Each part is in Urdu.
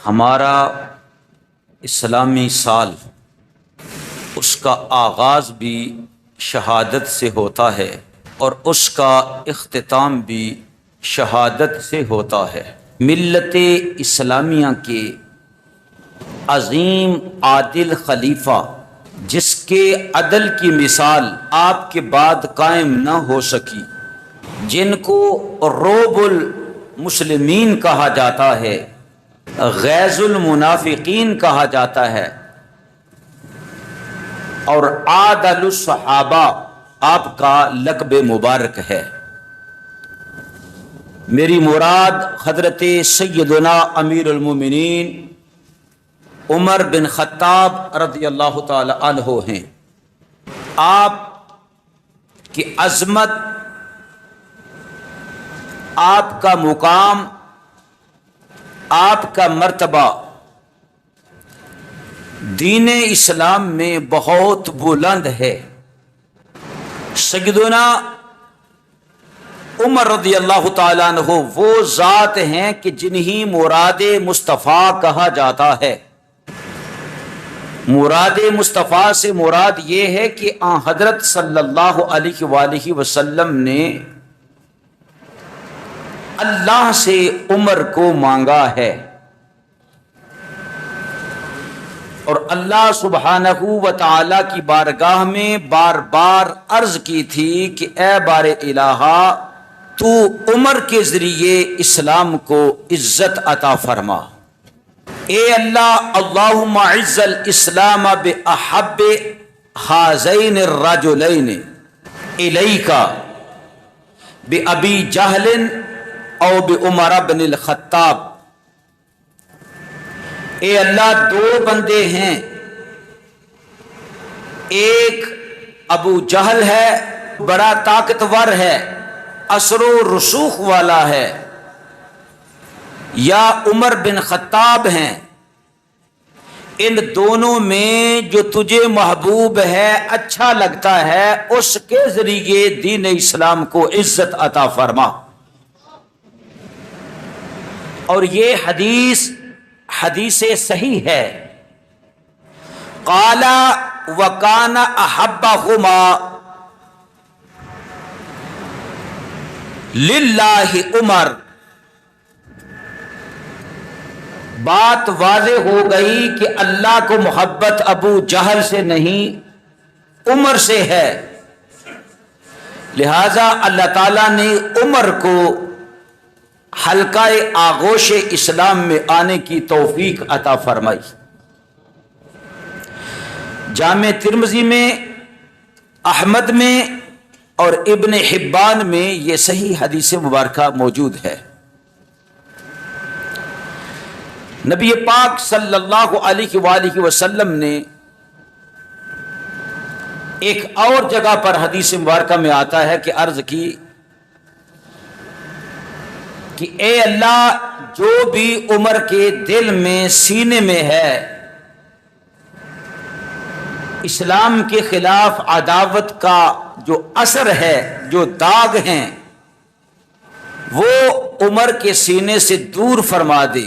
ہمارا اسلامی سال، اس کا آغاز بھی شہادت سے ہوتا ہے اور اس کا اختتام بھی شہادت سے ہوتا ہے۔ ملت اسلامیہ کے عظیم عادل خلیفہ، جس کے عدل کی مثال آپ کے بعد قائم نہ ہو سکی، جن کو رعب المسلمین کہا جاتا ہے، غیظ المنافقین کہا جاتا ہے، اور عادل الصحابہ آپ کا لقب مبارک ہے۔ میری مراد حضرت سیدنا امیر المومنین عمر بن خطاب رضی اللہ تعالی عنہ ہیں۔ آپ کی عظمت، آپ کا مقام، آپ کا مرتبہ دین اسلام میں بہت بلند ہے۔ سیدنا عمر رضی اللہ تعالیٰ عنہ وہ ذات ہیں کہ جنہیں مراد مصطفیٰ کہا جاتا ہے۔ مراد مصطفیٰ سے مراد یہ ہے کہ آن حضرت صلی اللہ علیہ وآلہ وسلم نے اللہ سے عمر کو مانگا ہے، اور اللہ سبحانہ و تعالی کی بارگاہ میں بار بار عرض کی تھی کہ اے بار الہ، تو عمر کے ذریعے اسلام کو عزت عطا فرما۔ اے اللہ، اللہم اعز الاسلام باحب ہذین الرجلین الیک بابی جہل او بعمر بن الخطاب۔ اے اللہ، دو بندے ہیں، ایک ابو جہل ہے، بڑا طاقتور ہے، اثر و رسوخ والا ہے، یا عمر بن خطاب ہیں، ان دونوں میں جو تجھے محبوب ہے، اچھا لگتا ہے، اس کے ذریعے دین اسلام کو عزت عطا فرما۔ اور یہ حدیث صحیح ہے۔ قال وکان احبہما للہ عمر۔ بات واضح ہو گئی کہ اللہ کو محبت ابو جہل سے نہیں، عمر سے ہے، لہذا اللہ تعالیٰ نے عمر کو حلقہ آغوش اسلام میں آنے کی توفیق عطا فرمائی۔ جامع ترمذی میں، احمد میں اور ابن حبان میں یہ صحیح حدیث مبارکہ موجود ہے۔ نبی پاک صلی اللہ علیہ وآلہ وسلم نے ایک اور جگہ پر حدیث مبارکہ میں آتا ہے کہ عرض کی کہ اے اللہ، جو بھی عمر کے دل میں، سینے میں ہے، اسلام کے خلاف عداوت کا جو اثر ہے، جو داغ ہیں، وہ عمر کے سینے سے دور فرما دے،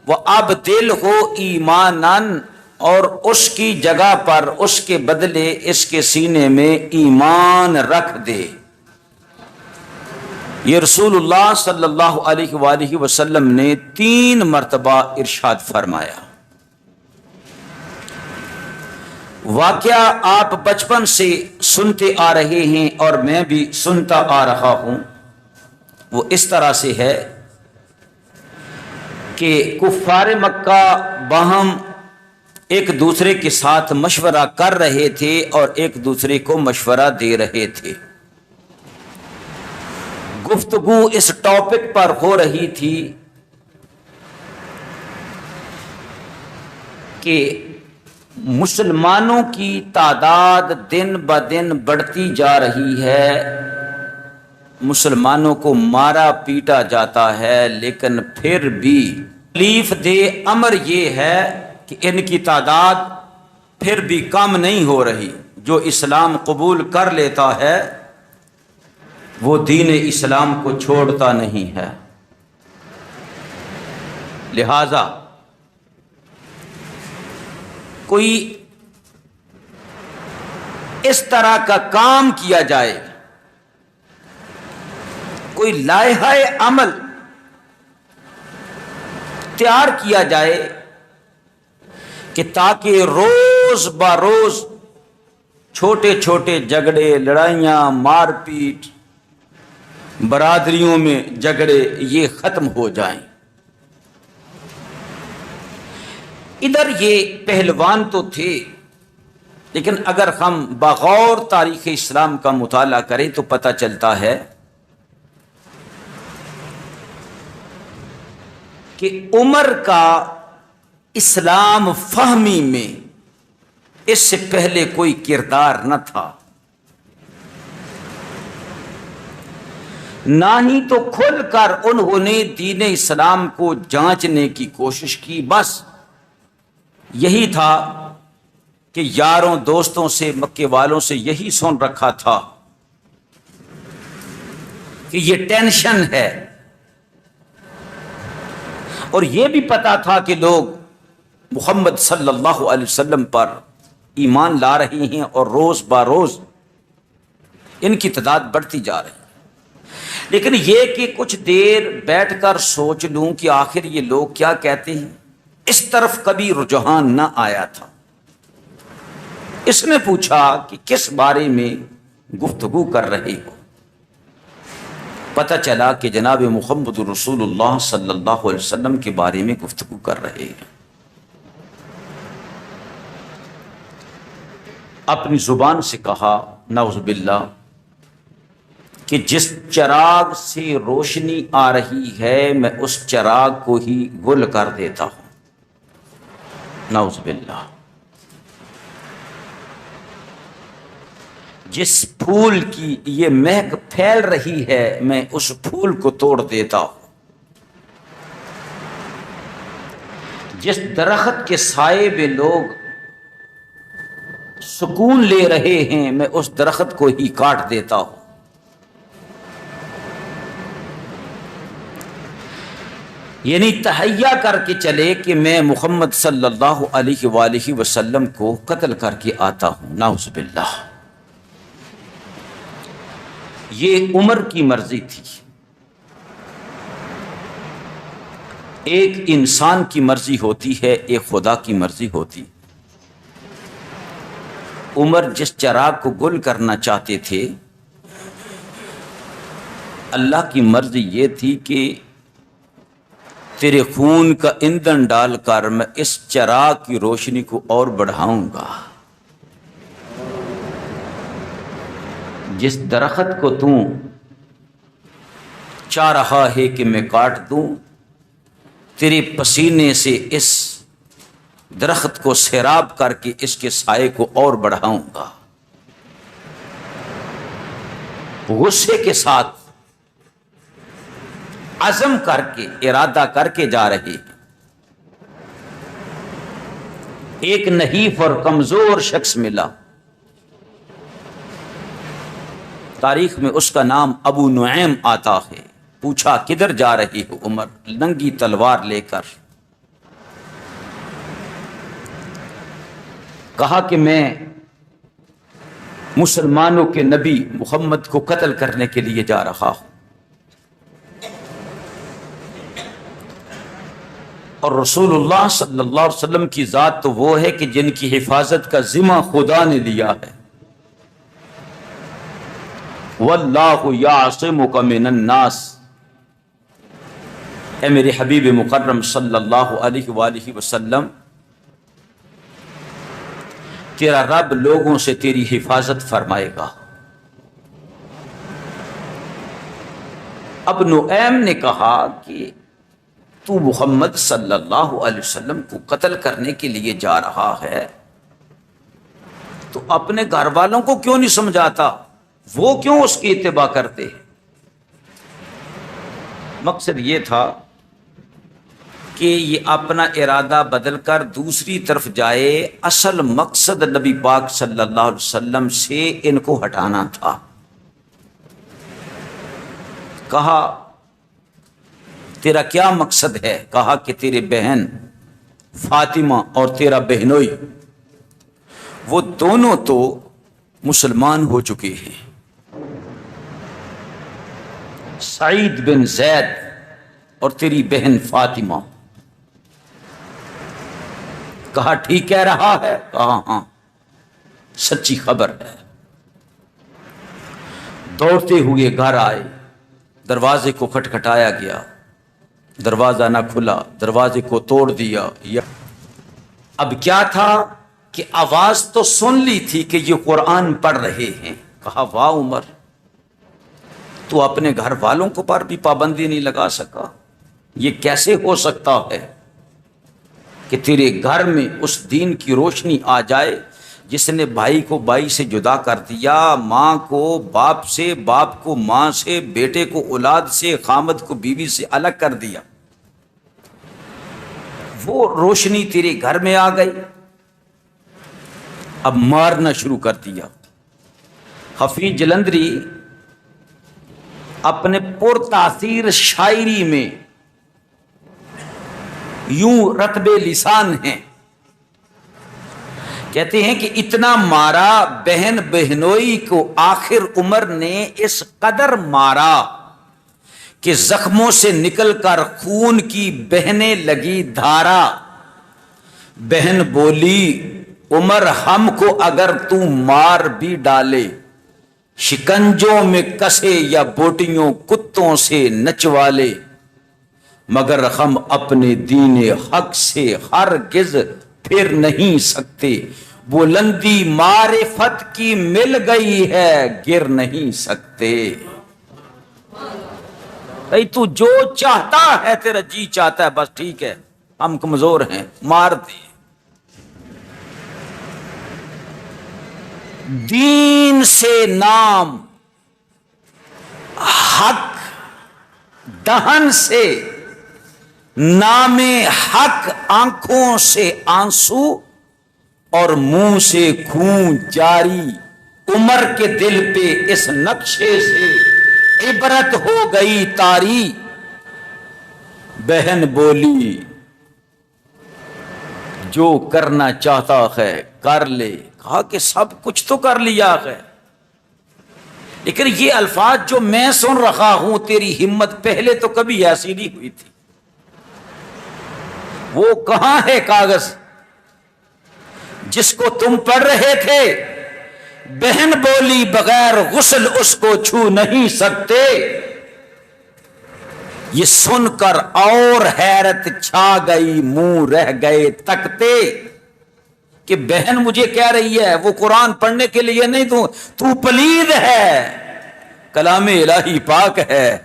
وہ اب دل ہو ایماناً، اور اس کی جگہ پر اس کے بدلے اس کے سینے میں ایمان رکھ دے۔ یہ رسول اللہ صلی اللہ علیہ وآلہ وسلم نے 3 مرتبہ ارشاد فرمایا۔ واقعہ آپ بچپن سے سنتے آ رہے ہیں اور میں بھی سنتا آ رہا ہوں۔ وہ اس طرح سے ہے کہ کفار مکہ باہم ایک دوسرے کے ساتھ مشورہ کر رہے تھے اور ایک دوسرے کو مشورہ دے رہے تھے۔ گفتگو اس ٹاپک پر ہو رہی تھی کہ مسلمانوں کی تعداد دن بدن بڑھتی جا رہی ہے، مسلمانوں کو مارا پیٹا جاتا ہے، لیکن پھر بھی تکلیف دہ امر یہ ہے کہ ان کی تعداد پھر بھی کم نہیں ہو رہی۔ جو اسلام قبول کر لیتا ہے وہ دین اسلام کو چھوڑتا نہیں ہے۔ لہذا کوئی اس طرح کا کام کیا جائے، کوئی لائحہ عمل تیار کیا جائے کہ تاکہ روز بروز چھوٹے چھوٹے جھگڑے، لڑائیاں، مار پیٹ، برادریوں میں جھگڑے یہ ختم ہو جائیں۔ ادھر یہ پہلوان تو تھے، لیکن اگر ہم بغور تاریخ اسلام کا مطالعہ کریں تو پتہ چلتا ہے کہ عمر کا اسلام فہمی میں اس سے پہلے کوئی کردار نہ تھا، نہ ہی تو کھل کر انہوں نے دین اسلام کو جانچنے کی کوشش کی۔ بس یہی تھا کہ یاروں دوستوں سے، مکے والوں سے یہی سن رکھا تھا کہ یہ ٹینشن ہے، اور یہ بھی پتا تھا کہ لوگ محمد صلی اللہ علیہ وسلم پر ایمان لا رہی ہیں اور روز بروز ان کی تعداد بڑھتی جا رہی ہے۔ لیکن یہ کہ کچھ دیر بیٹھ کر سوچ لوں کہ آخر یہ لوگ کیا کہتے ہیں، اس طرف کبھی رجحان نہ آیا تھا۔ اس نے پوچھا کہ کس بارے میں گفتگو کر رہے ہو؟ پتہ چلا کہ جناب محمد رسول اللہ صلی اللہ علیہ وسلم کے بارے میں گفتگو کر رہے ہیں۔ اپنی زبان سے کہا نعوذ باللہ کہ جس چراغ سے روشنی آ رہی ہے میں اس چراغ کو ہی گل کر دیتا ہوں، نعوذ باللہ۔ جس پھول کی یہ مہک پھیل رہی ہے میں اس پھول کو توڑ دیتا ہوں، جس درخت کے سائے میں لوگ سکون لے رہے ہیں میں اس درخت کو ہی کاٹ دیتا ہوں۔ یعنی تہیا کر کے چلے کہ میں محمد صلی اللہ علیہ وآلہ وسلم کو قتل کر کے آتا ہوں، نعوذ باللہ۔ یہ عمر کی مرضی تھی۔ ایک انسان کی مرضی ہوتی ہے، ایک خدا کی مرضی ہوتی۔ عمر جس چراغ کو گل کرنا چاہتے تھے، اللہ کی مرضی یہ تھی کہ تیرے خون کا ایندھن ڈال کر میں اس چراغ کی روشنی کو اور بڑھاؤں گا۔ جس درخت کو تو چاہ رہا ہے کہ میں کاٹ دوں، تیرے پسینے سے اس درخت کو سیراب کر کے اس کے سائے کو اور بڑھاؤں گا۔ غصے کے ساتھ عزم کر کے، ارادہ کر کے جا رہے ہیں۔ ایک نحیف اور کمزور شخص ملا، تاریخ میں اس کا نام ابو نعیم آتا ہے۔ پوچھا کدھر جا رہی ہو عمر؟ ننگی تلوار لے کر۔ کہا کہ میں مسلمانوں کے نبی محمد کو قتل کرنے کے لیے جا رہا ہوں، اور رسول اللہ صلی اللہ علیہ وسلم کی ذات تو وہ ہے کہ جن کی حفاظت کا ذمہ خدا نے لیا ہے۔ واللہ یعصمک من الناس، اے میرے حبیب مکرم صلی اللہ علیہ وآلہ وسلم، تیرا رب لوگوں سے تیری حفاظت فرمائے گا۔ اب نعیم نے کہا کہ تو محمد صلی اللہ علیہ وسلم کو قتل کرنے کے لیے جا رہا ہے تو اپنے گھر والوں کو کیوں نہیں سمجھاتا؟ وہ کیوں اس کی اتباع کرتے؟ مقصد یہ تھا کہ یہ اپنا ارادہ بدل کر دوسری طرف جائے، اصل مقصد نبی پاک صلی اللہ علیہ وسلم سے ان کو ہٹانا تھا۔ کہا تیرا کیا مقصد ہے؟ کہا کہ تیرے بہن فاطمہ اور تیرا بہنوئی وہ دونوں تو مسلمان ہو چکے ہیں، سعید بن زید اور تیری بہن فاطمہ۔ کہا ٹھیک کہہ رہا ہے؟ کہا ہاں سچی خبر ہے۔ دوڑتے ہوئے گھر آئے، دروازے کو کھٹکھٹایا گیا، دروازہ نہ کھلا، دروازے کو توڑ دیا۔ اب کیا تھا کہ آواز تو سن لی تھی کہ یہ قرآن پڑھ رہے ہیں۔ کہا واہ عمر، تو اپنے گھر والوں کو پر بھی پابندی نہیں لگا سکا؟ یہ کیسے ہو سکتا ہے کہ تیرے گھر میں اس دین کی روشنی آ جائے جس نے بھائی کو بھائی سے جدا کر دیا، ماں کو باپ سے، باپ کو ماں سے، بیٹے کو اولاد سے، خامد کو بیوی سے الگ کر دیا؟ وہ روشنی تیرے گھر میں آ گئی، اب مارنا شروع کر دیا۔ حفیظ جلندری اپنے پرتاثیر شاعری میں یوں رتب لسان ہیں، کہتے ہیں کہ اتنا مارا بہن بہنوئی کو آخر عمر نے اس قدر مارا کہ زخموں سے نکل کر خون کی بہنے لگی دھارا۔ بہن بولی عمر ہم کو اگر تو مار بھی ڈالے، شکنجوں میں کسے یا بوٹیوں کتوں سے نچوالے، مگر ہم اپنے دین حق سے ہرگز پھر نہیں سکتے، بلندی معرفت کی مل گئی ہے گر نہیں سکتے۔ بھئی تو جو چاہتا ہے، تیرا جی چاہتا ہے، بس ٹھیک ہے ہم کمزور ہیں مار دے۔ دین سے نام، حق دہن سے، نام حق آنکھوں سے آنسو اور منہ سے خون جاری۔ عمر کے دل پہ اس نقشے سے عبرت ہو گئی طاری۔ بہن بولی جو کرنا چاہتا ہے کر لے۔ کہا کہ سب کچھ تو کر لیا ہے، لیکن یہ الفاظ جو میں سن رہا ہوں، تیری ہمت پہلے تو کبھی ایسی نہیں ہوئی تھی۔ وہ کہاں ہے کاغذ جس کو تم پڑھ رہے تھے؟ بہن بولی بغیر غسل اس کو چھو نہیں سکتے۔ یہ سن کر اور حیرت چھا گئی، منہ رہ گئے تکتے کہ بہن مجھے کہہ رہی ہے وہ قرآن پڑھنے کے لیے نہیں، تو پلید ہے۔ کلام الہی پاک ہے،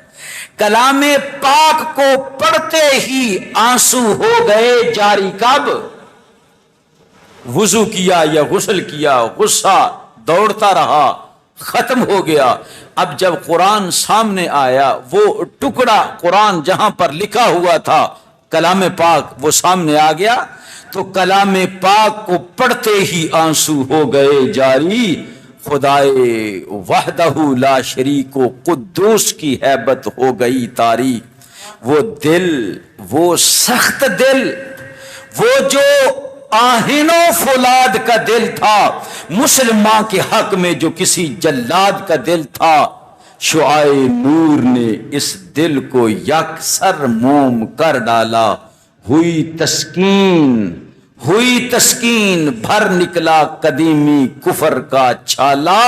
کلام پاک کو پڑھتے ہی آنسو ہو گئے جاری۔ کب وضو کیا یا غسل کیا، غصہ دوڑتا رہا، ختم ہو گیا۔ اب جب قرآن سامنے آیا، وہ ٹکڑا قرآن جہاں پر لکھا ہوا تھا کلام پاک وہ سامنے آ گیا، تو کلام پاک کو پڑھتے ہی آنسو ہو گئے جاری۔ خدائے وحدہ لا شریک و قدوس کی ہیبت ہو گئی طاری۔ وہ دل، وہ سخت دل، وہ جو آہن و فولاد کا دل تھا، مسلمان کے حق میں جو کسی جلاد کا دل تھا، شعاع نور نے اس دل کو یکسر موم کر ڈالا۔ ہوئی تسکین، ہوئی تسکین، بھر نکلا قدیمی کفر کا چھالا۔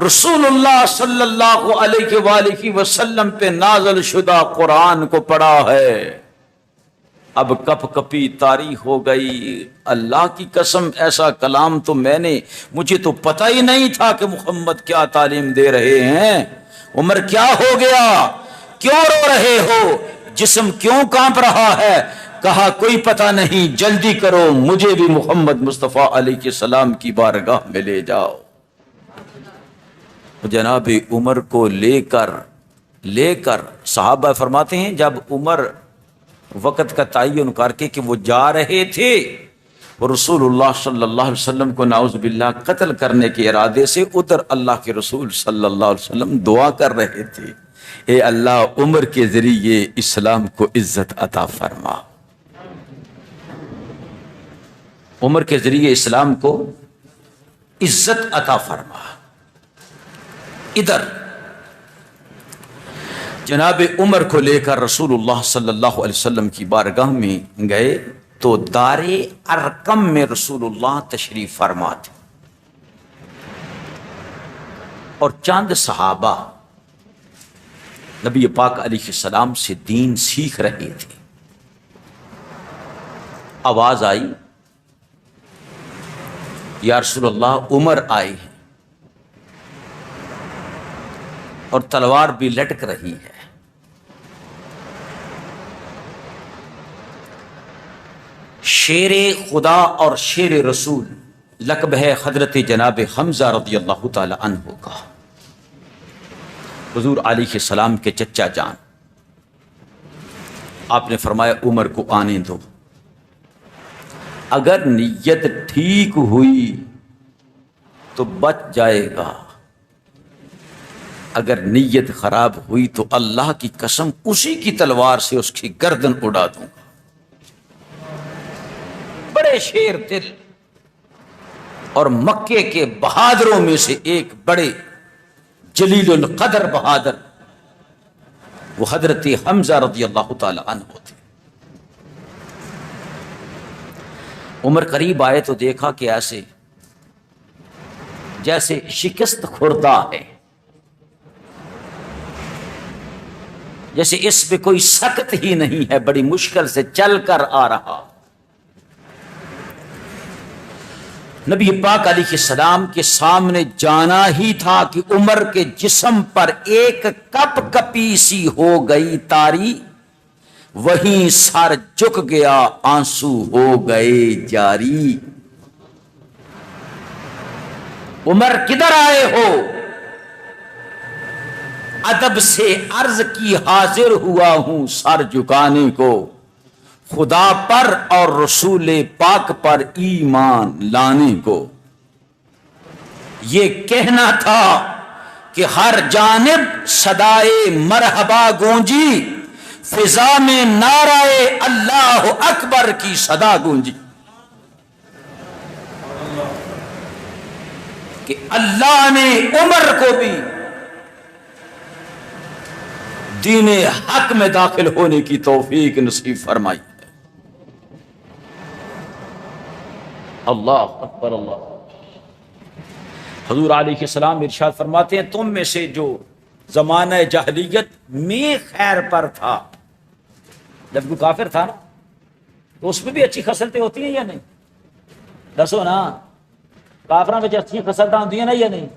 رسول اللہ صلی اللہ علیہ وآلہ وسلم پہ نازل شدہ قرآن کو پڑھا ہے، اب کپ کپی طاری ہو گئی۔ اللہ کی قسم ایسا کلام تو مجھے تو پتہ ہی نہیں تھا کہ محمد کیا تعلیم دے رہے ہیں۔ عمر کیا ہو گیا؟ کیوں رو رہے ہو؟ جسم کیوں کانپ رہا ہے؟ کہا کوئی پتہ نہیں، جلدی کرو مجھے بھی محمد مصطفیٰ علیہ السلام کی بارگاہ میں لے جاؤ۔ جناب عمر کو لے کر صحابہ فرماتے ہیں جب عمر وقت کا تعین کر کے کہ وہ جا رہے تھے، اور رسول اللہ صلی اللہ علیہ وسلم کو نعوذ باللہ قتل کرنے کے ارادے سے ادھر اللہ کے رسول صلی اللہ علیہ وسلم دعا کر رہے تھے، اے اللہ عمر کے ذریعے اسلام کو عزت عطا فرما، عمر کے ذریعے اسلام کو عزت عطا فرما۔ ادھر جناب عمر کو لے کر رسول اللہ صلی اللہ علیہ وسلم کی بارگاہ میں گئے تو دار ارقم میں رسول اللہ تشریف فرما تھے، اور چند صحابہ نبی پاک علیہ السلام سے دین سیکھ رہے تھے۔ آواز آئی، یا رسول اللہ عمر آئے ہیں اور تلوار بھی لٹک رہی ہے۔ شیر خدا اور شیر رسول لقب ہے حضرت جناب حمزہ رضی اللہ تعالی عنہ کا، حضور علیہ السلام کے چچا جان۔ آپ نے فرمایا عمر کو آنے دو، اگر نیت ٹھیک ہوئی تو بچ جائے گا، اگر نیت خراب ہوئی تو اللہ کی قسم اسی کی تلوار سے اس کی گردن اڑا دوں گا۔ بڑے شیر دل اور مکے کے بہادروں میں سے ایک بڑے جلیل القدر بہادر وہ حضرت حمزہ رضی اللہ تعالی عنہ تھے۔ عمر قریب آئے تو دیکھا کہ ایسے جیسے شکست خوردہ ہے، جیسے اس پہ کوئی سخت ہی نہیں ہے، بڑی مشکل سے چل کر آ رہا۔ نبی پاک علیہ السلام کے سامنے جانا ہی تھا کہ عمر کے جسم پر ایک کپ کپی سی ہو گئی تاری، وہیں سر جھک گیا، آنسو ہو گئے جاری۔ عمر کدھر آئے ہو؟ ادب سے عرض کی حاضر ہوا ہوں سر جھکانے کو، خدا پر اور رسول پاک پر ایمان لانے کو۔ یہ کہنا تھا کہ ہر جانب صدائے مرحبا گونجی، فضا میں نعرہ اللہ اکبر کی صدا گونجی، کہ اللہ نے عمر کو بھی دین حق میں داخل ہونے کی توفیق نصیب فرمائی۔ اللہ اکبر اللہ۔ حضور علیہ السلام ارشاد فرماتے ہیں تم میں سے جو زمانہ جاہلیت میں خیر پر تھا، جب کوئی کافر تھا نا تو اس میں بھی اچھی خصلتیں ہوتی ہیں یا نہیں؟ دسو نا، کافراں وچ اچھی خصلتاں ہوندیاں نا یا نہیں؟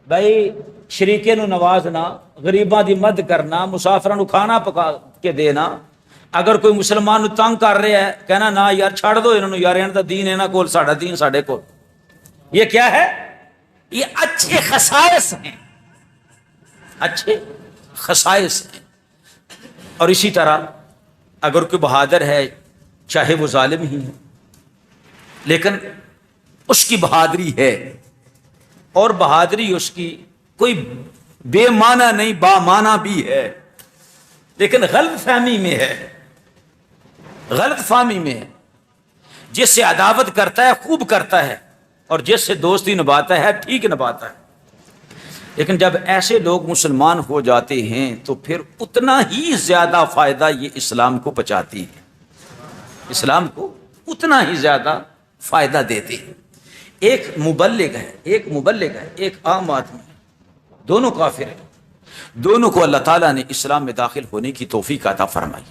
بھائی شریکے نو نوازنا، غریباں دی مدد کرنا، مسافراں نو کھانا پکا کے دینا۔ اگر کوئی مسلمان نو تنگ کر رہا ہے کہنا نہ یار چھڑ دو انہوں، یار انہاں دا دین انہاں کول، ساڈا دین ساڈے کول۔ یہ کیا ہے؟ یہ اچھے خصائص ہیں، اچھے خصائص ہیں۔ اور اسی طرح اگر کوئی بہادر ہے چاہے وہ ظالم ہی ہے لیکن اس کی بہادری ہے، اور بہادری اس کی کوئی بے معنی نہیں، با معنی بھی ہے، لیکن غلط فہمی میں ہے، غلط فہمی میں ہے۔ جس سے عداوت کرتا ہے خوب کرتا ہے، اور جس سے دوستی نبھاتا ہے ٹھیک نبھاتا ہے۔ لیکن جب ایسے لوگ مسلمان ہو جاتے ہیں تو پھر اتنا ہی زیادہ فائدہ یہ اسلام کو پہنچاتی ہے، اسلام کو اتنا ہی زیادہ فائدہ دیتے ہیں۔ ایک مبلغ ہے، ایک عام آدمی، دونوں کافر ہیں، دونوں کو اللہ تعالیٰ نے اسلام میں داخل ہونے کی توفیق عطا فرمائی۔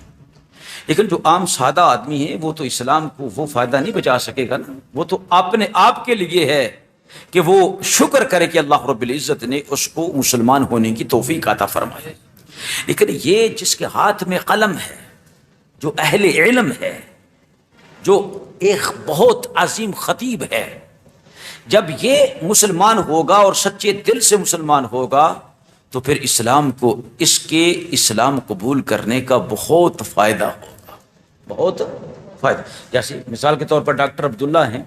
لیکن جو عام سادہ آدمی ہے وہ تو اسلام کو وہ فائدہ نہیں بچا سکے گا نا، وہ تو اپنے آپ کے لیے ہے کہ وہ شکر کرے کہ اللہ رب العزت نے اس کو مسلمان ہونے کی توفیق عطا فرمائی۔ لیکن یہ جس کے ہاتھ میں قلم ہے، جو اہل علم ہے، جو ایک بہت عظیم خطیب ہے، جب یہ مسلمان ہوگا اور سچے دل سے مسلمان ہوگا تو پھر اسلام کو، اس کے اسلام قبول کرنے کا بہت فائدہ ہوگا، بہت فائدہ۔ جیسے مثال کے طور پر ڈاکٹر عبداللہ ہیں،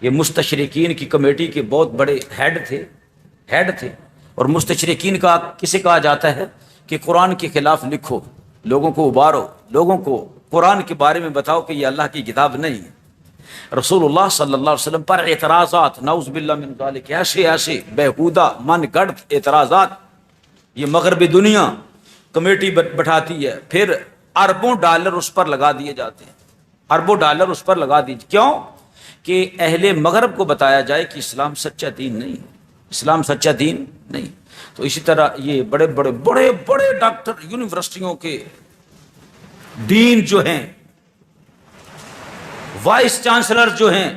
یہ مستشرقین کی کمیٹی کے بہت بڑے ہیڈ تھے، اور مستشرقین کا کسے کہا جاتا ہے کہ قرآن کے خلاف لکھو، لوگوں کو ابارو، لوگوں کو قرآن کے بارے میں بتاؤ کہ یہ اللہ کی کتاب نہیں ہے۔ رسول اللہ صلی اللہ علیہ وسلم پر اعتراضات، نعوذ باللہ من ذالک، ایسے ایسے بیہودہ من گڑھ اعتراضات، یہ مغربی دنیا کمیٹی بٹھاتی ہے، پھر اربوں ڈالر اس پر لگا دیے جاتے ہیں، اربوں ڈالر اس پر لگا دیجیے، کیوں کہ اہل مغرب کو بتایا جائے کہ اسلام سچا دین نہیں، اسلام سچا دین نہیں۔ تو اسی طرح یہ بڑے بڑے بڑے بڑے ڈاکٹر یونیورسٹیوں کے ڈین جو ہیں، وائس چانسلر جو ہیں،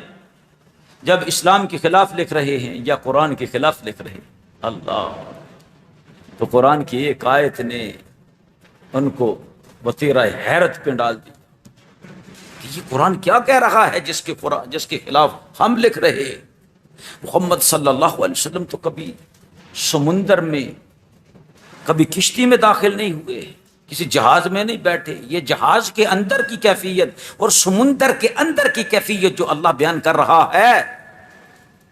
جب اسلام کے خلاف لکھ رہے ہیں یا قرآن کے خلاف لکھ رہے ہیں، اللہ، تو قرآن کی ایک آیت نے ان کو وتیرہ حیرت پہ ڈال دی کہ یہ قرآن کیا کہہ رہا ہے جس کے خلاف ہم لکھ رہے ہیں۔ محمد صلی اللہ علیہ وسلم تو کبھی سمندر میں، کبھی کشتی میں داخل نہیں ہوئے، کسی جہاز میں نہیں بیٹھے۔ یہ جہاز کے اندر کی کیفیت اور سمندر کے اندر کی کیفیت جو اللہ بیان کر رہا ہے،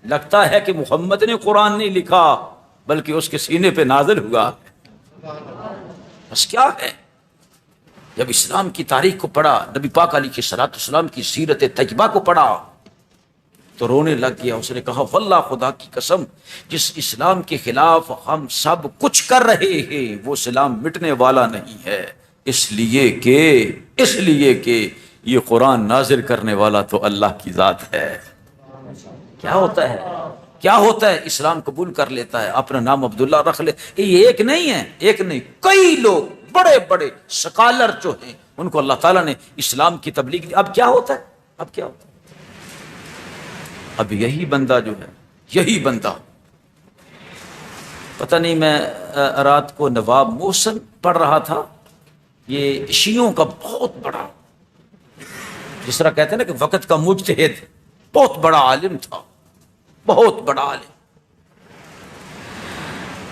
لگتا ہے کہ محمد نے قرآن نہیں لکھا بلکہ اس کے سینے پہ نازل ہوا۔ بس کیا ہے، جب اسلام کی تاریخ کو پڑھا، نبی پاک علیہ الصلوۃ والسلام کی سیرت طیبہ کو پڑھا تو رونے لگ گیا۔ اس نے کہا واللہ خدا کی قسم، جس اسلام کے خلاف ہم سب کچھ کر رہے ہیں وہ اسلام مٹنے والا نہیں ہے، اس لیے کہ یہ قرآن نازل کرنے والا تو اللہ کی ذات ہے۔ کیا ہوتا ہے اسلام قبول کر لیتا ہے، اپنا نام عبداللہ رکھ لے، یہ ایک نہیں کئی لوگ بڑے بڑے سکالر جو ہیں ان کو اللہ تعالیٰ نے اسلام کی تبلیغ دی۔ اب کیا ہوتا ہے، اب یہی بندہ جو ہے، یہی بندہ، پتہ نہیں، میں رات کو نواب محسن پڑھ رہا تھا، یہ شیعوں کا بہت بڑا، جس طرح کہتے ہیں نا کہ وقت کا مجتہد، بہت بڑا عالم تھا، بہت بڑا عالم،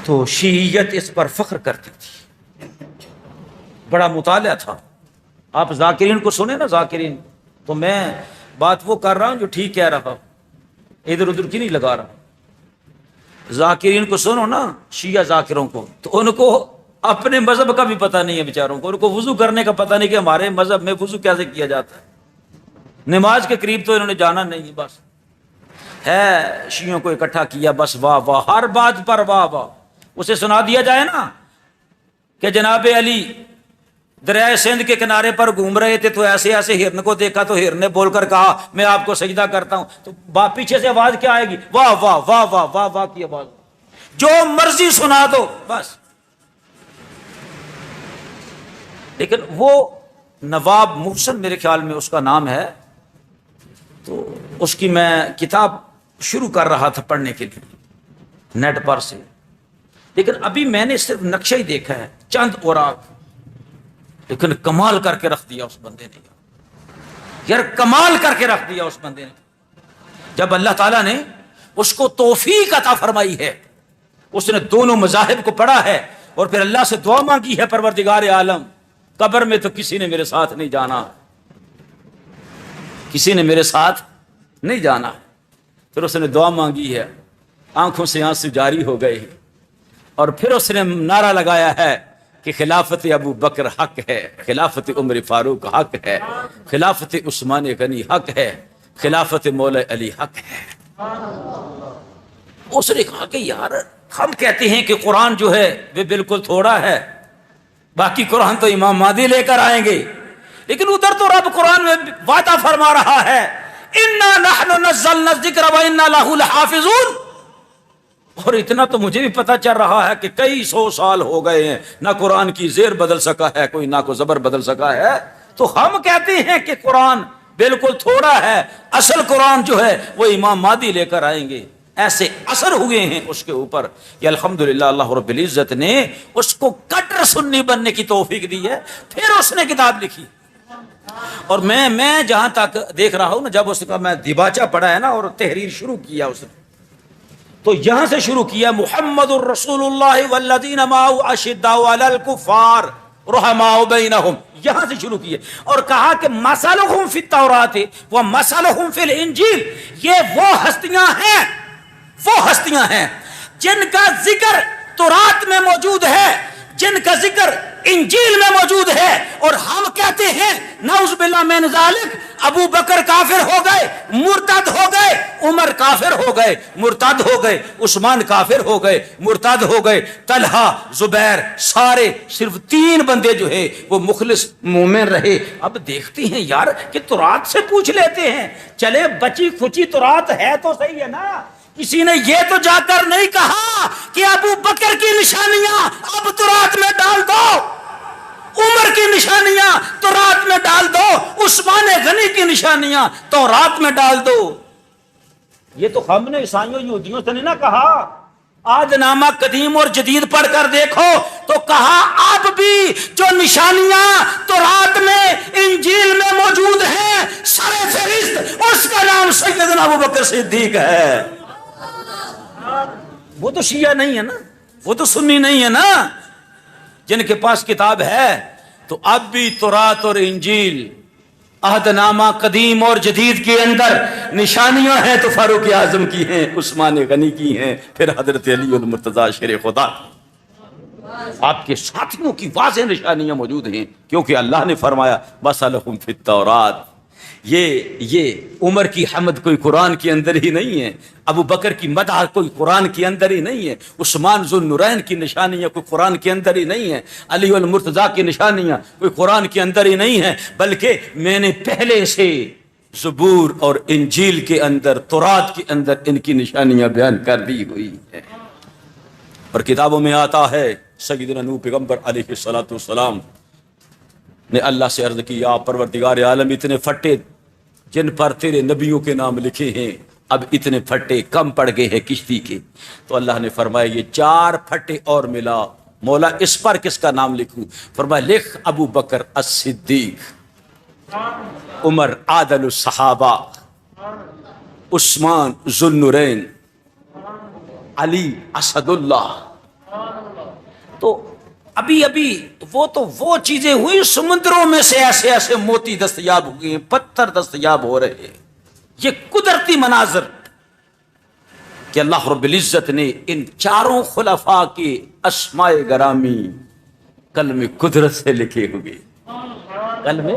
تو شیعیت اس پر فخر کرتی تھی، بڑا مطالعہ تھا۔ آپ ذاکرین کو سنیں نا، ذاکرین، تو میں بات وہ کر رہا ہوں جو ٹھیک کہہ رہا ہوں، ادھر ادھر کی نہیں لگا رہا۔ ذاکرین کو سنو نا، شیعہ ذاکروں کو، تو ان کو اپنے مذہب کا بھی پتہ نہیں ہے بیچاروں کو، ان کو وضو کرنے کا پتہ نہیں کہ ہمارے مذہب میں وضو کیسے کیا جاتا ہے، نماز کے قریب تو انہوں نے جانا نہیں، بس ہے شیعوں کو اکٹھا کیا، بس واہ واہ، ہر بات پر واہ واہ۔ اسے سنا دیا جائے نا کہ جناب علی دریائے سندھ کے کنارے پر گھوم رہے تھے تو ایسے ایسے ہرن کو دیکھا تو ہرن نے بول کر کہا میں آپ کو سجدہ کرتا ہوں، تو پیچھے سے آواز کیا آئے گی؟ واہ واہ واہ واہ واہ واہ کی آواز، جو مرضی سنا دو بس۔ لیکن وہ نواب محسن میرے خیال میں اس کا نام ہے، تو اس کی میں کتاب شروع کر رہا تھا پڑھنے کے لیے نیٹ پر سے، لیکن ابھی میں نے صرف نقشہ ہی دیکھا ہے، چند اوراق، لیکن کمال کر کے رکھ دیا اس بندے نے، یار کمال کر کے رکھ دیا اس بندے نے۔ جب اللہ تعالیٰ نے اس کو توفیق عطا فرمائی ہے، اس نے دونوں مذاہب کو پڑھا ہے اور پھر اللہ سے دعا مانگی ہے، پروردگار عالم قبر میں تو کسی نے میرے ساتھ نہیں جانا، کسی نے میرے ساتھ نہیں جانا، پھر اس نے دعا مانگی ہے، آنکھوں سے آنسو جاری ہو گئے، اور پھر اس نے نعرہ لگایا ہے کہ خلافت ابو بکر حق ہے، خلافت عمر فاروق حق ہے، خلافت عثمان غنی حق ہے، خلافت مولا علی حق ہے۔ اس نے کہا کہ یار ہم کہتے ہیں کہ قرآن جو ہے وہ بالکل تھوڑا ہے، باقی قرآن تو امام مہدی لے کر آئیں گے، لیکن ادھر تو رب قرآن میں وعدہ فرما رہا ہے اِنَّا نَحْنُ نَزَّلْنَا الذِّكْرَ وَإِنَّا لَهُ لَحَافِظُونَ۔ اور اتنا تو مجھے بھی پتہ چل رہا ہے کہ کئی سو سال ہو گئے ہیں، نہ قرآن کی زیر بدل سکا ہے کوئی، نہ کو زبر بدل سکا ہے، تو ہم کہتے ہیں کہ قرآن بالکل تھوڑا ہے، اصل قرآن جو ہے وہ امام مہدی لے کر آئیں گے۔ ایسے اثر ہوئے ہیں اس کے اوپر کہ الحمدللہ اللہ رب العزت نے اس کو کٹر سنی بننے کی توفیق دی ہے، پھر اس نے کتاب لکھی۔ اور میں جہاں تک دیکھ رہا ہوں نا، جب اس کا میں دیباچہ پڑھا ہے نا اور تحریر شروع کیا اس نے، تو یہاں سے شروع کیا محمد الرسول اللہ والذین معه اشداء علی الکفار رحماء بینہم، یہاں سے شروع کیا اور کہا کہ مثلہم فی التوراۃ و مثلہم فی الانجیل، یہ وہ ہستیاں ہیں جن کا ذکر تورات میں موجود ہے، جن کا ذکر انجیل میں موجود ہے، اور ہم کہتے ہیں نعوذ باللہ من ذالک ابو بکر کافر ہو گئے، کافر ہو گئے مرتد ہو گئے، عثمان کافر ہو گئے مرتد ہو گئے، طلحہ زبیر سارے، صرف 3 بندے جو ہے وہ مخلص مومن رہے۔ اب دیکھتے ہیں یار کہ تورات سے پوچھ لیتے ہیں، چلے بچی کھچی تورات ہے تو صحیح ہے نا، کسی نے یہ تو جا کر نہیں کہا کہ ابو بکر کی نشانیاں اب تورات میں ڈال دو، عمر کی نشانیاں تورات میں ڈال دو، عثمان غنی کی نشانیاں تورات میں ڈال دو۔ یہ تو ہم نے عیسائیوں یہودیوں سے نہیں نہ کہا، عہد نامہ قدیم اور جدید پڑھ کر دیکھو تو کہا اب بھی جو نشانیاں تورات میں انجیل میں موجود ہیں سر فہرست اس کا نام سیدنا ابو بکر صدیق ہے۔ وہ تو شیعہ نہیں ہے نا، وہ تو سنی نہیں ہے نا، جن کے پاس کتاب ہے تو اب بھی تورات اور انجیل عہد نامہ قدیم اور جدید کے اندر نشانیاں ہیں تو فاروق اعظم کی ہیں، عثمان غنی کی ہیں، پھر حضرت علی المرتضیٰ شیر خدا، آپ کے ساتھیوں کی واضح نشانیاں موجود ہیں، کیونکہ اللہ نے فرمایا وَصَلَهُمْ فِي التَّوْرَاتِ۔ یہ عمر کی حمد کوئی قرآن کے اندر ہی نہیں ہے، ابو بکر کی مدح کوئی قرآن کے اندر ہی نہیں ہے، عثمان ذو النورین کی نشانیاں کوئی قرآن کے اندر ہی نہیں ہے، علی المرتضیٰ کی نشانیاں کوئی قرآن کے اندر ہی نہیں ہے، بلکہ میں نے پہلے سے زبور اور انجیل کے اندر تورات کے اندر ان کی نشانیاں بیان کر دی ہوئی ہیں۔ اور کتابوں میں آتا ہے سیدنا نوح پیغمبر علیہ الصلوۃ والسلام نے اللہ سے عرض کی یا پروردگار عالم اتنے پھٹے جن پر تیرے نبیوں کے نام لکھے ہیں اب اتنے پھٹے کم پڑ گئے ہیں کشتی کے، تو اللہ نے فرمایا یہ 4 پھٹے اور ملا، مولا اس پر کس کا نام لکھوں؟ فرمایا لکھ ابو بکر الصدیق، عمر عادل الصحابہ، عثمان ذو النورین، علی اسد اللہ۔ تو ابھی وہ چیزیں ہوئی، سمندروں میں سے ایسے ایسے موتی دستیاب ہو گئے ہیں، پتھر دستیاب ہو رہے ہیں، یہ قدرتی مناظر کہ اللہ رب العزت نے ان 4 خلفاء کے اسماء گرامی قلم قدرت سے لکھے ہوئے، قلم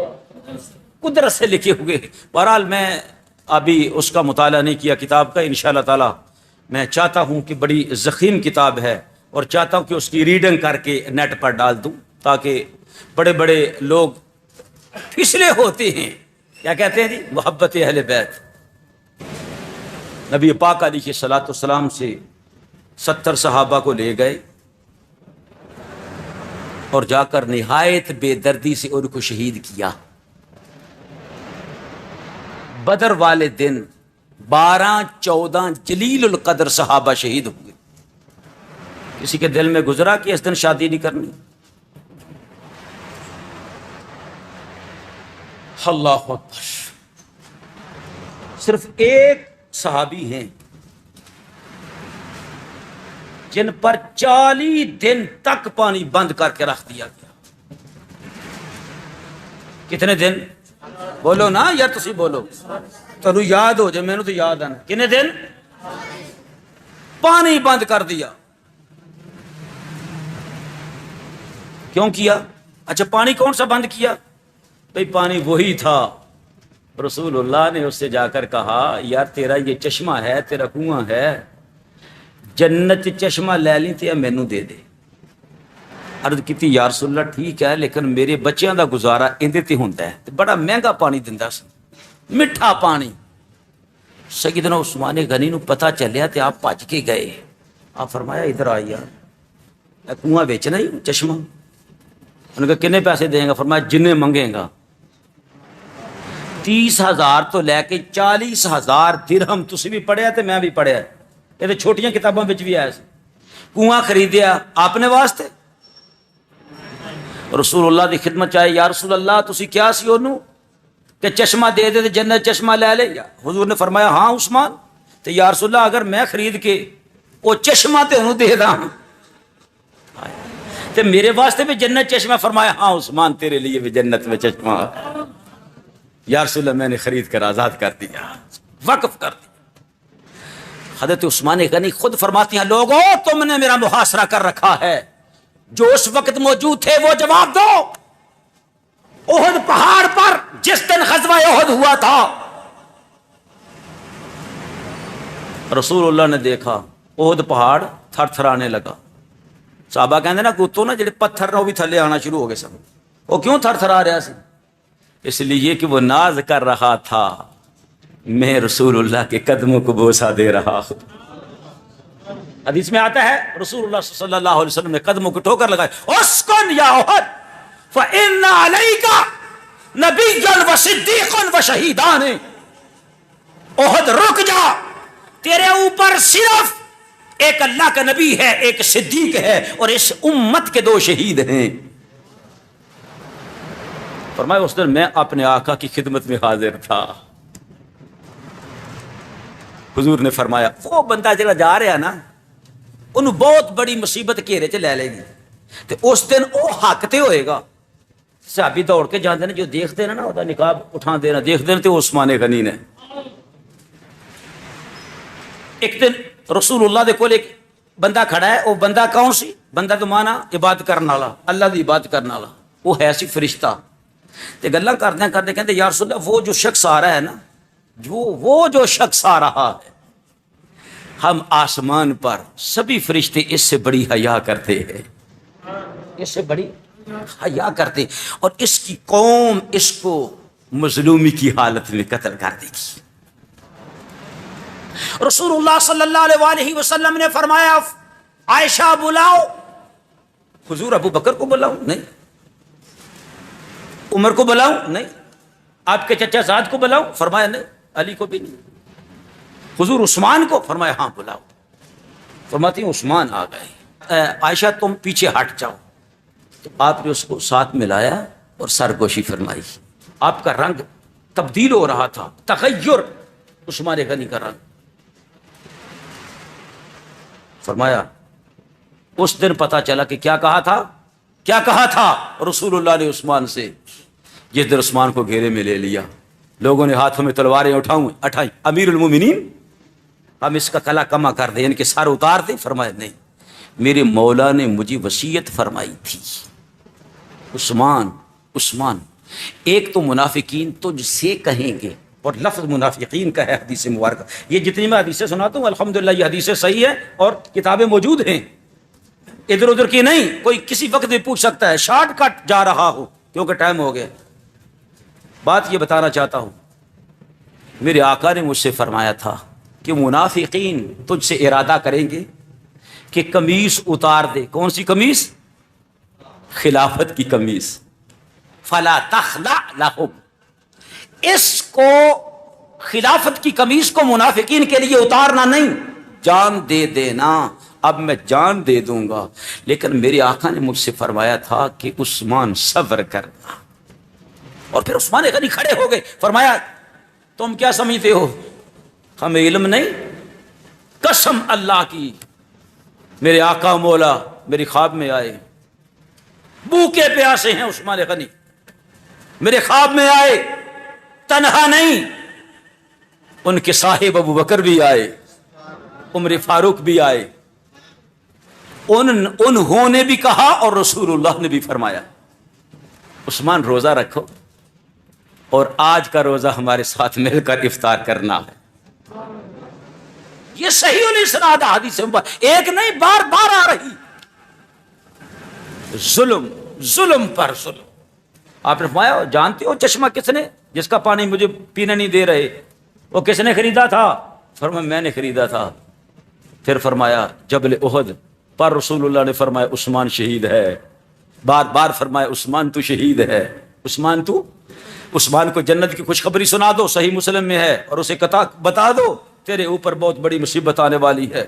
قدرت سے لکھے ہوئے۔ بہرحال میں ابھی اس کا مطالعہ نہیں کیا کتاب کا، انشاءاللہ تعالی میں چاہتا ہوں کہ بڑی ضخیم کتاب ہے اور چاہتا ہوں کہ اس کی ریڈنگ کر کے نیٹ پر ڈال دوں تاکہ بڑے بڑے لوگ پھسلے ہوتے ہیں، کیا کہتے ہیں جی، محبت اہل بیت۔ نبی پاک علیہ الصلوۃ والسلام سے 70 صحابہ کو لے گئے اور جا کر نہایت بے دردی سے ان کو شہید کیا۔ بدر والے دن 12-14 جلیل القدر صحابہ شہید ہوئے۔ کسی کے دل میں گزرا کہ اس دن شادی نہیں کرنی؟ اللہ اکبر۔ صرف ایک صحابی ہیں جن پر 40 دن تک پانی بند کر کے رکھ دیا گیا۔ کتنے دن؟ بولو نا یا تسی بولو، تنو یاد ہو جائے، میں نے تو یاد ہے نا۔ کتنے دن پانی بند کر دیا؟ کیوں کیا؟ اچھا پانی کون سا بند کیا؟ بھئی پانی وہی تھا، رسول اللہ نے اس سے جا کر کہا یار تیرا یہ چشمہ ہے، تیرا کنواں ہے، جنت چشمہ لے لی تے مینوں دے دے۔ عرض کیتی یا رسول اللہ ٹھیک ہے لیکن میرے بچیاں دا گزارا اندے تے ہوندا ہے، تے بڑا مہنگا پانی دیندا سی، میٹھا پانی۔ سیدنا عثمان غنی نو پتہ چلیا تے آپ بھج کے گئے، آپ فرمایا ادھر آ یار کنواں بیچنا ہی چشمہ۔ انہوں نے کہا کنے پیسے دیں گا؟ فرمایا جنے منگے گا۔ 30,000 تو لے کے 40,000 درہم، تسی بھی پڑھیا تے میں بھی پڑھیا، یہ تو چھوٹیاں کتاباں وچ بھی آیا سی۔ کنواں خریدیا آپ نے واسطے، رسول اللہ دی خدمت چاہے یا رسول اللہ تسی کیا سی انہوں کہ چشمہ دے دے تے جنت چشمہ لے لے؟ حضور نے فرمایا ہاں عثمان، تے یا رسول اللہ اگر میں خرید کے وہ چشمہ تے انہوں دے دا تے میرے واسطے بھی جنت چشمہ؟ فرمایا ہاں عثمان تیرے لیے بھی جنت میں چشمہ۔ یا رسول اللہ میں نے خرید کر آزاد کر دیا، وقف کر دیا۔ حضرت عثمان غنی خود فرماتی ہیں لوگوں تم نے میرا محاصرہ کر رکھا ہے، جو اس وقت موجود تھے وہ جواب دو۔ احد پہاڑ پر جس دن غزوہ احد ہوا تھا رسول اللہ نے دیکھا احد پہاڑ تھر تھرانے لگا. صحابہ کہندے نا کتوں نا جڑے پتھر نے وہ بھی تھلے آنا شروع ہو گئے سب. وہ کیوں تھر تھرا رہا سی؟ اس لیے کہ وہ ناز کر رہا تھا میں رسول اللہ کے قدموں کو بوسہ دے رہا ہوں. حدیث میں آتا ہے رسول اللہ صلی اللہ علیہ وسلم نے قدموں کو ٹھوکر لگائے. اسکن یا احد فإن علیک نبیا وصدیقا وشہیدان. احد رک جا، تیرے اوپر صرف ایک اللہ کا نبی ہے، ایک صدیق ہے، اور اس امت کے 2 شہید ہیں. فرمایا اس دن میں اپنے آقا کی خدمت میں حاضر تھا. حضور نے فرمایا وہ بندہ جڑا جا رہا نا انہوں بہت بڑی مصیبت گھیرے چ لے لے گی، تو اس دن وہ حق تے ہوئے گا. صحابی دوڑ کے جاندے نے جو دیکھتے نا وہ نقاب اٹھا دینا دیکھتے ہیں تو عثمان غنی نے. ایک دن رسول اللہ دے کول ایک بندہ کھڑا ہے. وہ بندہ کون سی؟ بندہ تو مانا عبادت کرنے والا، اللہ دی عبادت کرنے والا. وہ ہے سی فرشتہ. تے گلاں کردے کردے کہندے یا رسول اللہ وہ جو شخص آ رہا ہے نا، وہ جو شخص آ رہا ہے، ہم آسمان پر سبھی فرشتے اس سے بڑی حیا کرتے ہیں، اس سے بڑی حیا کرتے، اور اس کی قوم اس کو مظلومی کی حالت میں قتل کر دے گی. رسول اللہ صلی اللہ علیہ وآلہ وسلم نے فرمایا عائشہ بلاؤ. حضور ابو بکر کو بلاؤ؟ نہیں. عمر کو بلاؤ؟ نہیں. آپ کے چچا زاد کو بلاؤ؟ فرمایا نہیں. علی کو بھی نہیں. حضور عثمان کو؟ فرمایا ہاں بلاؤ. فرماتی ہیں عثمان آ گئے. عائشہ تم پیچھے ہٹ جاؤ. تو آپ نے اس کو ساتھ ملایا اور سرگوشی فرمائی. آپ کا رنگ تبدیل ہو رہا تھا، تغیر عثمان غنی کا رنگ. فرمایا اس دن پتا چلا کہ کیا کہا تھا رسول اللہ نے عثمان سے. جس دن عثمان کو گھیرے میں لے لیا، لوگوں نے ہاتھوں میں تلواریں اٹھائی. امیر المومنین ہم اس کا کلا کما کر دیں، ان کے سر اتار دیں. فرمایا نہیں، میرے مولا نے مجھے وصیت فرمائی تھی. عثمان ایک تو منافقین تجھ سے کہیں گے، اور لفظ منافقین کا ہے حدیث مبارکہ. یہ جتنی میں حدیثیں سناتا ہوں الحمدللہ یہ حدیثیں صحیح ہیں اور کتابیں موجود ہیں، ادھر ادھر کی نہیں. کوئی کسی وقت بھی پوچھ سکتا ہے. شارٹ کٹ جا رہا ہوں کیونکہ ٹائم ہو گیا. بات یہ بتانا چاہتا ہوں، میرے آقا نے مجھ سے فرمایا تھا کہ منافقین تجھ سے ارادہ کریں گے کہ قمیص اتار دے. کون سی قمیص؟ خلافت کی قمیص. فلا تخلع لهم. اس کو خلافت کی قمیص کو منافقین کے لیے اتارنا نہیں، جان دے دینا. اب میں جان دے دوں گا، لیکن میرے آقا نے مجھ سے فرمایا تھا کہ عثمان صبر کرنا. اور پھر عثمان غنی کھڑے ہو گئے. فرمایا تم کیا سمجھتے ہو ہمیں علم نہیں؟ قسم اللہ کی میرے آقا مولا میری خواب میں آئے، بھوکے پیاسے ہیں عثمان غنی، میرے خواب میں آئے. تنہا نہیں، ان کے صاحب ابو بکر بھی آئے، عمر فاروق بھی آئے. انہوں نے بھی کہا اور رسول اللہ نے بھی فرمایا عثمان روزہ رکھو اور آج کا روزہ ہمارے ساتھ مل کر افطار کرنا ہے. یہ صحیح الاسناد حدیث ایک نہیں بار بار آ رہی. ظلم پر ظلم. آپ نے فرمایا جانتے ہو چشمہ کس نے جس کا پانی مجھے پینے نہیں دے رہے، وہ کس نے خریدا تھا؟ فرمایا میں نے خریدا تھا. پھر فرمایا جبل احد پر رسول اللہ نے فرمایا عثمان شہید ہے. بار بار فرمایا عثمان تو شہید ہے. عثمان کو جنت کی خوشخبری سنا دو، صحیح مسلم میں ہے، اور اسے بتا دو تیرے اوپر بہت بڑی مصیبت آنے والی ہے.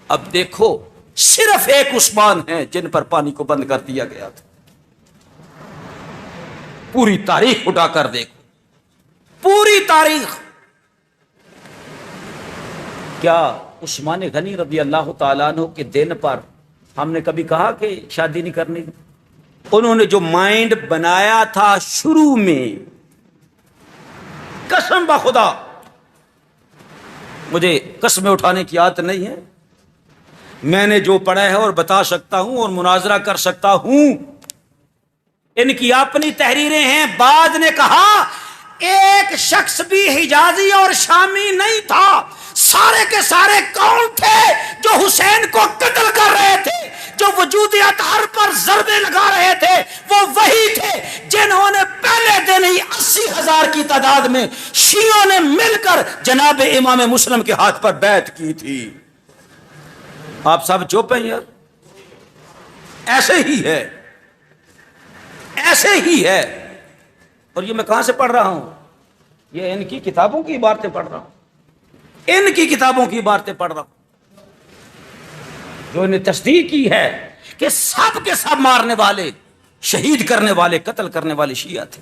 اب دیکھو صرف ایک عثمان ہیں جن پر پانی کو بند کر دیا گیا تھا. پوری تاریخ اٹھا کر دیکھو، پوری تاریخ. کیا عثمان غنی رضی اللہ تعالیٰ عنہ کے دن پر ہم نے کبھی کہا کہ شادی نہیں کرنی؟ انہوں نے جو مائنڈ بنایا تھا شروع میں، قسم بخدا مجھے قسمیں اٹھانے کی عادت نہیں ہے، میں نے جو پڑھا ہے اور بتا سکتا ہوں اور مناظرہ کر سکتا ہوں. ان کی اپنی تحریریں ہیں. بعد نے کہا ایک شخص بھی حجازی اور شامی نہیں تھا، سارے کے سارے کون تھے جو حسین کو قتل کر رہے تھے، جو وجود اطہر پر ضربے لگا رہے تھے؟ وہ وہی تھے جنہوں نے پہلے دن ہی 80,000 کی تعداد میں شیعوں نے مل کر جناب امام مسلم کے ہاتھ پر بیعت کی تھی۔ آپ سب چپ ہیں یار، ایسے ہی ہے، ایسے ہی ہے۔ اور یہ میں کہاں سے پڑھ رہا ہوں؟ یہ ان کی کتابوں کی عبارتیں پڑھ رہا ہوں، ان کی کتابوں کی عبارتیں پڑھ رہا ہوں، جو انہیں تصدیق کی ہے کہ سب کے سب مارنے والے، شہید کرنے والے، قتل کرنے والے شیعہ تھے۔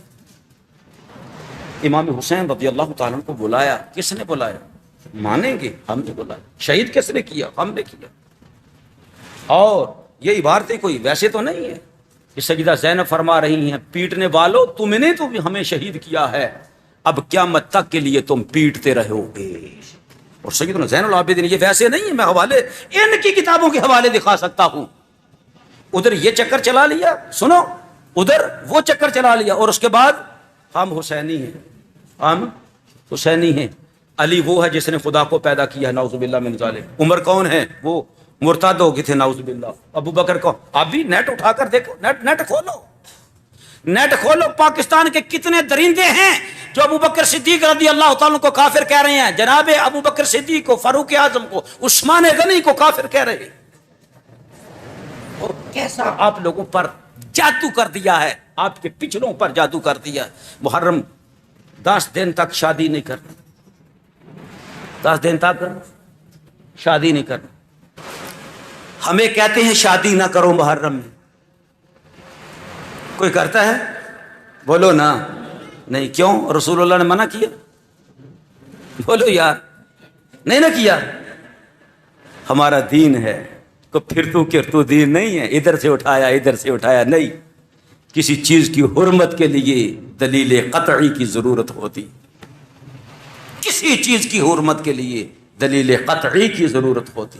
امام حسین رضی اللہ تعالیٰ عنہ کو بلایا، کس نے بلایا؟ مانیں گے، ہم نے بلایا۔ شہید کس نے کیا؟ ہم نے کیا۔ اور یہ عبارتیں کوئی ویسے تو نہیں ہے کہ سیدہ زینب فرما رہی ہیں پیٹنے والوں تم نے تو ہمیں شہید کیا ہے، اب قیامت تک کے لیے تم پیٹتے رہو گے۔ اور سیدنا زین العابدین، یہ ویسے نہیں ہے، میں حوالے ان کی کتابوں کے حوالے دکھا سکتا ہوں۔ ادھر یہ چکر چلا لیا، سنو، ادھر وہ چکر چلا لیا، اور اس کے بعد ہم حسینی ہیں، ہم حسینی ہیں۔ علی وہ ہے جس نے خدا کو پیدا کیا ہے، نعوذ باللہ من ذالک۔ عمر کون ہے؟ وہ مرتد ہو گئے تھے، نعوذ باللہ۔ ابو بکر کو، آپ بھی نیٹ اٹھا کر دیکھو، نیٹ کھولو، نیٹ کھولو، پاکستان کے کتنے درندے ہیں جو ابو بکر صدیق رضی اللہ تعالیٰ کو کافر کہہ رہے ہیں، جناب ابو بکر صدیق کو، فاروق اعظم کو، عثمان غنی کو کافر کہہ رہے ہیں۔ اور کیسا آپ لوگوں پر جادو کر دیا ہے، آپ کے پچھلوں پر جادو کر دیا ہے۔ محرم 10 دن تک شادی نہیں کرنا، 10 دن تک شادی نہیں کرنا۔ ہمیں کہتے ہیں شادی نہ کرو محرم میں، کوئی کرتا ہے؟ بولو نا، نہیں۔ کیوں؟ رسول اللہ نے منع کیا؟ بولو یار، نہیں نہ کیا۔ ہمارا دین ہے، کو پھر تو دین نہیں ہے، ادھر سے اٹھایا ادھر سے اٹھایا، نہیں۔ کسی چیز کی حرمت کے لیے دلیل قطعی کی ضرورت ہوتی، کسی چیز کی حرمت کے لیے دلیل قطعی کی ضرورت ہوتی۔